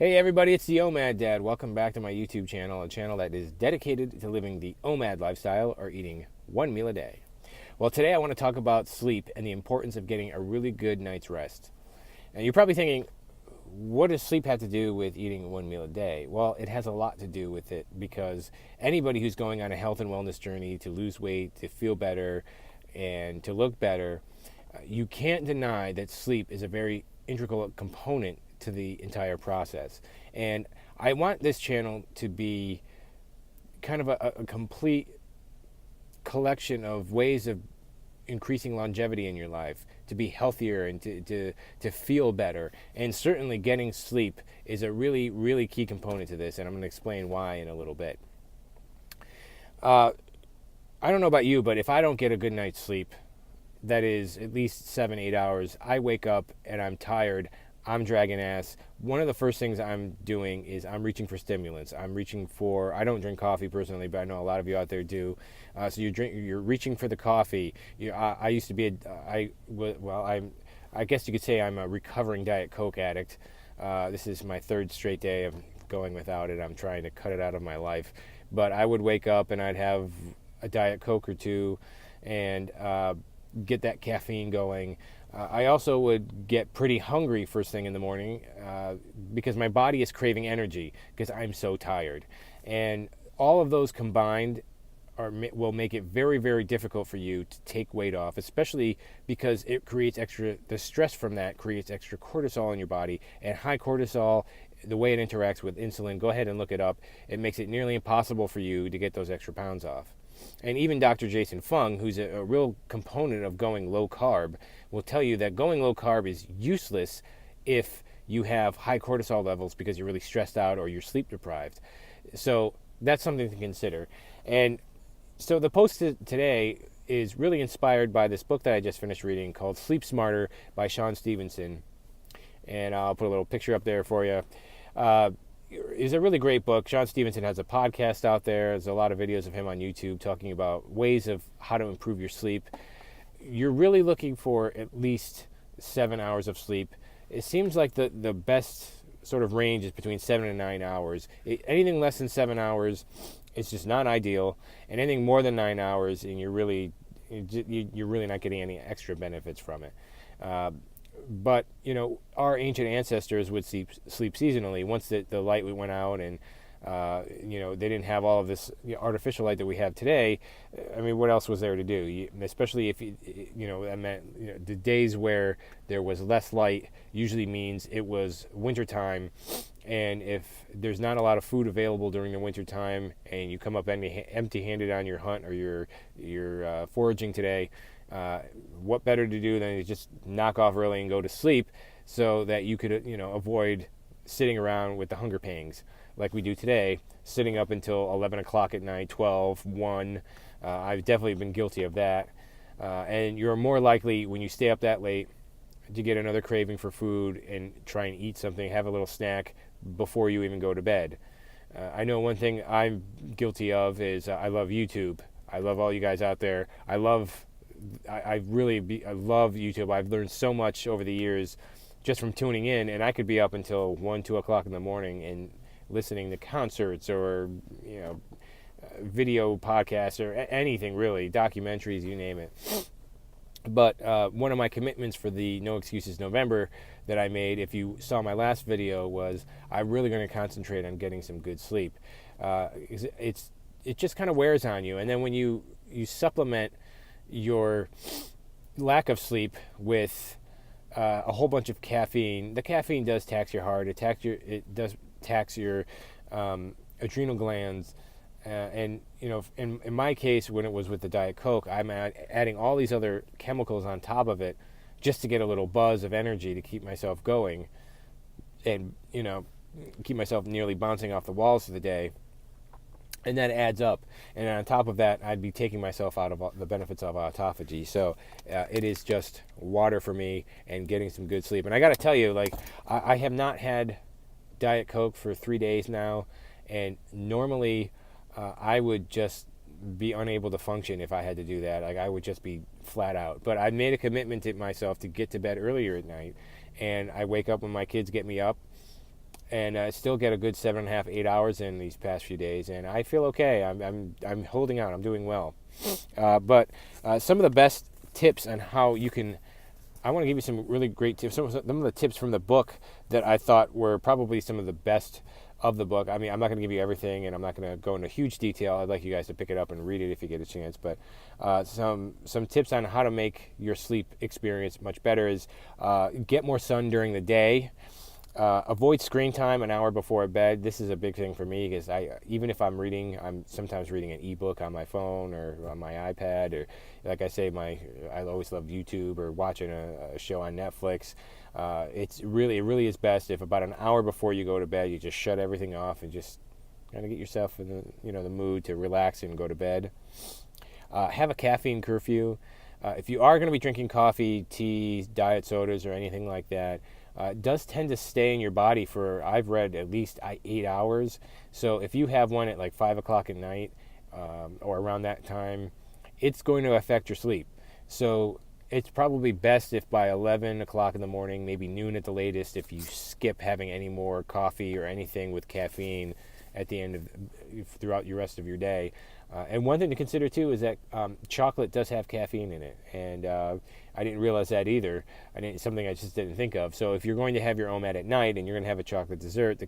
Hey everybody, it's the OMAD Dad. Welcome back to my YouTube channel, a channel that is dedicated to living the OMAD lifestyle or eating one meal a day. Well, today I want to talk about sleep and the importance of getting a really good night's rest. And you're probably thinking, what does sleep have to do with eating one meal a day? Well, it has a lot to do with it because anybody who's going on a health and wellness journey to lose weight, to feel better, and to look better, you can't deny that sleep is a very integral component to the entire process. And I want this channel to be kind of a complete collection of ways of increasing longevity in your life, to be healthier and to feel better. And certainly getting sleep is a really, really key component to this, and I'm going to explain why in a little bit. I don't know about you, but if I don't get a good night's sleep, that is at least 7-8 hours, I wake up and I'm tired. I'm dragging ass. One of the first things I'm doing is I'm reaching for stimulants. I don't drink coffee personally, but I know a lot of you out there do. So you're reaching for the coffee. I used to be I guess you could say I'm a recovering Diet Coke addict. This is my third straight day of going without it. I'm trying to cut it out of my life. But I would wake up and I'd have a Diet Coke or two and get that caffeine going. I also would get pretty hungry first thing in the morning because my body is craving energy because I'm so tired. And all of those combined will make it very, very difficult for you to take weight off, especially because the stress from that creates extra cortisol in your body. And high cortisol, the way it interacts with insulin, go ahead and look it up. It makes it nearly impossible for you to get those extra pounds off. And even Dr. Jason Fung, who's a real component of going low carb, will tell you that going low carb is useless if you have high cortisol levels because you're really stressed out or you're sleep deprived. So that's something to consider. And so the post today is really inspired by this book that I just finished reading called Sleep Smarter by Shaun Stevenson. And I'll put a little picture up there for you. It's a really great book. Shaun Stevenson has a podcast out there. There's a lot of videos of him on YouTube talking about ways of how to improve your sleep. You're really looking for at least 7 hours of sleep. It seems like the best sort of range is between 7 and 9 hours. Anything less than 7 hours is just not ideal, and anything more than 9 hours, and you're really not getting any extra benefits from it. But, our ancient ancestors would sleep seasonally. Once the light went out and, they didn't have all of this artificial light that we have today. I mean, what else was there to do? Especially if, the days where there was less light usually means it was wintertime. And if there's not a lot of food available during the wintertime and you come up empty-handed on your hunt or your foraging today, what better to do than to just knock off early and go to sleep so that you could, avoid sitting around with the hunger pangs like we do today, sitting up until 11 o'clock at night, 12, 1. I've definitely been guilty of that. And you're more likely when you stay up that late to get another craving for food and try and eat something, have a little snack before you even go to bed. I know one thing I'm guilty of is I love YouTube. I love all you guys out there. I love YouTube. I've learned so much over the years just from tuning in, and I could be up until 1, 2 o'clock in the morning and listening to concerts or video podcasts or anything really, documentaries, you name it. But one of my commitments for the No Excuses November that I made, if you saw my last video, was I'm really going to concentrate on getting some good sleep. It just kind of wears on you, and then when you supplement your lack of sleep with a whole bunch of caffeine. The caffeine does tax your heart. It does tax your adrenal glands. And in my case, when it was with the Diet Coke, I'm adding all these other chemicals on top of it just to get a little buzz of energy to keep myself going, and keep myself nearly bouncing off the walls for the day. And that adds up. And on top of that, I'd be taking myself out of the benefits of autophagy. So it is just water for me and getting some good sleep. And I got to tell you, I have not had Diet Coke for 3 days now. And normally I would just be unable to function if I had to do that. I would just be flat out. But I made a commitment to myself to get to bed earlier at night. And I wake up when my kids get me up. and still get a good 7.5, 8 hours in these past few days, and I feel okay. I'm holding out. I'm doing well. But some of the best tips on how you can. I want to give you some really great tips. Some of the tips from the book that I thought were probably some of the best of the book. I mean, I'm not going to give you everything, and I'm not going to go into huge detail. I'd like you guys to pick it up and read it if you get a chance. But some tips on how to make your sleep experience much better is get more sun during the day. Avoid screen time an hour before bed. This is a big thing for me because even if I'm reading, I'm sometimes reading an ebook on my phone or on my iPad, or like I say, I always love YouTube or watching a show on Netflix. It really is best if about an hour before you go to bed, you just shut everything off and just kind of get yourself in the mood to relax and go to bed. Have a caffeine curfew. If you are going to be drinking coffee, tea, diet sodas, or anything like that, it does tend to stay in your body for, I've read, at least 8 hours. So if you have one at like 5 o'clock at night or around that time, it's going to affect your sleep. So it's probably best if by 11 o'clock in the morning, maybe noon at the latest, if you skip having any more coffee or anything with caffeine at the end of throughout your rest of your day. And one thing to consider too is that chocolate does have caffeine in it, and I didn't realize that either. Something I just didn't think of. So if you're going to have your OMAD at night and you're going to have a chocolate dessert, the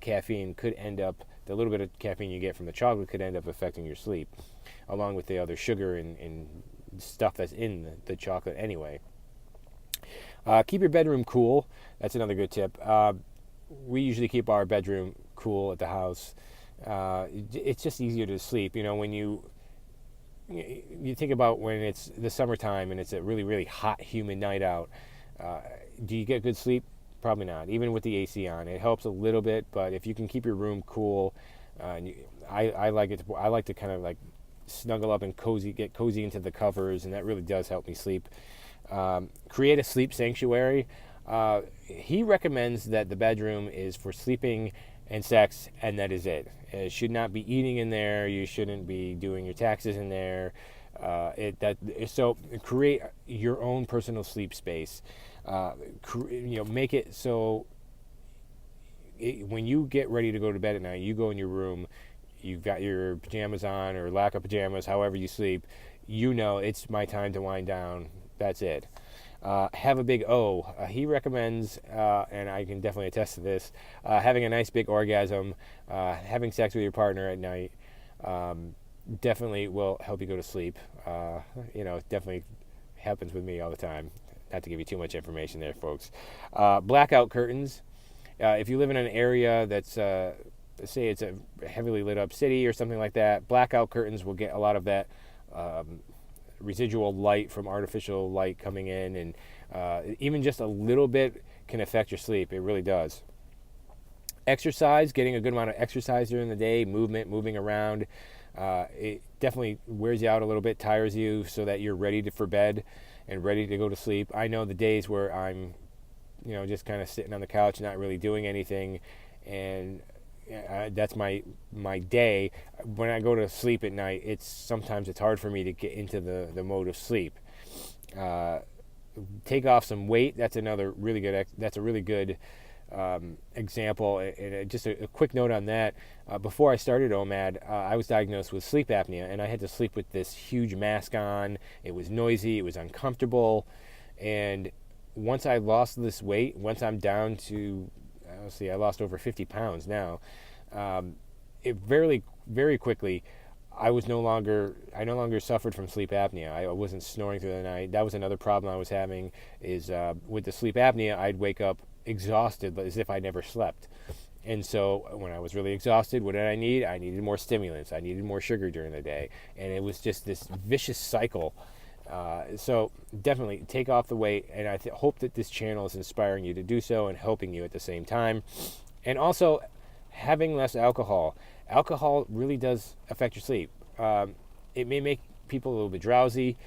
little bit of caffeine you get from the chocolate could end up affecting your sleep, along with the other sugar and stuff that's in the chocolate anyway. Keep your bedroom cool. That's another good tip. We usually keep our bedroom cool at the house. It's just easier to sleep. When you think about when it's the summertime and it's a really hot, humid night out, do you get good sleep? Probably not. Even with the AC on, it helps a little bit. But if you can keep your room cool, I like it. I like to kind of like snuggle up and get cozy into the covers, and that really does help me sleep. Create a sleep sanctuary. He recommends that the bedroom is for sleeping and sex, and that is it. It should not be eating in there. You shouldn't be doing your taxes in there. So create your own personal sleep space. Make it so when you get ready to go to bed at night, you go in your room, you've got your pajamas on or lack of pajamas, however you sleep. It's my time to wind down. That's it. Have a big O. He recommends, and I can definitely attest to this, having a nice big orgasm, having sex with your partner at night, definitely will help you go to sleep. It definitely happens with me all the time. Not to give you too much information there, folks. Blackout curtains. If you live in an area that's, say it's a heavily lit up city or something like that, blackout curtains will get a lot of that residual light from artificial light coming in, and even just a little bit can affect your sleep. It really does. Exercise, getting a good amount of exercise during the day, moving around, it definitely wears you out a little bit, tires you, so that you're ready for bed and ready to go to sleep. I know the days where I'm just kind of sitting on the couch, not really doing anything, and that's my day. When I go to sleep at night, sometimes it's hard for me to get into the mode of sleep. Take off some weight. That's another really good. That's a really good example. And just a quick note on that. Before I started OMAD, I was diagnosed with sleep apnea, and I had to sleep with this huge mask on. It was noisy. It was uncomfortable. And once I lost this weight, once I'm down to, I lost over 50 pounds now. It very quickly, I no longer suffered from sleep apnea. I wasn't snoring through the night. That was another problem I was having, is with the sleep apnea, I'd wake up exhausted as if I never slept. And so when I was really exhausted, what did I need? I needed more stimulants. I needed more sugar during the day. And it was just this vicious cycle. So definitely take off the weight, and I hope that this channel is inspiring you to do so and helping you at the same time. And also, having less alcohol. Alcohol really does affect your sleep. It may make people a little bit drowsy.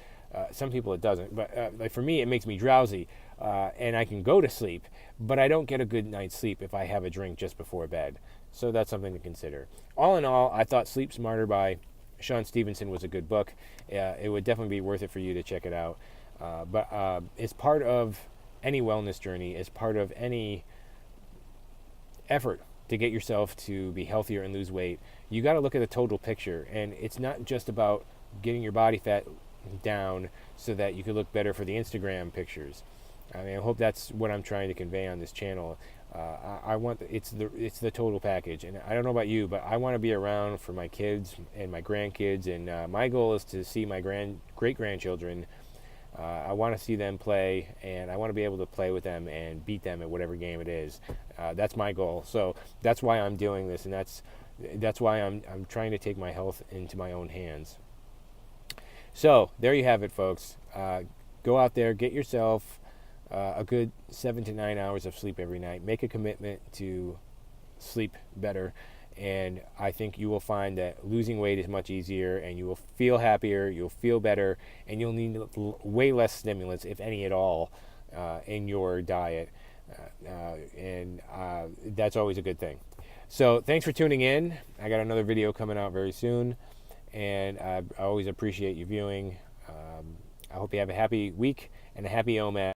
Some people it doesn't, but like for me, it makes me drowsy, and I can go to sleep, but I don't get a good night's sleep if I have a drink just before bed. So that's something to consider. All in all, I thought Sleep Smarter by Shaun Stevenson was a good book. It would definitely be worth it for you to check it out. But it's part of any wellness journey, it's part of any effort to get yourself to be healthier and lose weight, you got to look at the total picture. And it's not just about getting your body fat down so that you can look better for the Instagram pictures. I mean, I hope that's what I'm trying to convey on this channel. I want it's the total package, and I don't know about you, but I want to be around for my kids and my grandkids, and my goal is to see my great grandchildren. I want to see them play, and I want to be able to play with them and beat them at whatever game it is. That's my goal. So that's why I'm doing this, and that's why I'm trying to take my health into my own hands. So there you have it, folks. Go out there, get yourself a good 7 to 9 hours of sleep every night. Make a commitment to sleep better, and I think you will find that losing weight is much easier, and you will feel happier, you'll feel better, and you'll need way less stimulants, if any at all, in your diet, and that's always a good thing. So thanks for tuning in. I got another video coming out very soon, and I always appreciate you viewing. I hope you have a happy week and a happy OMAD.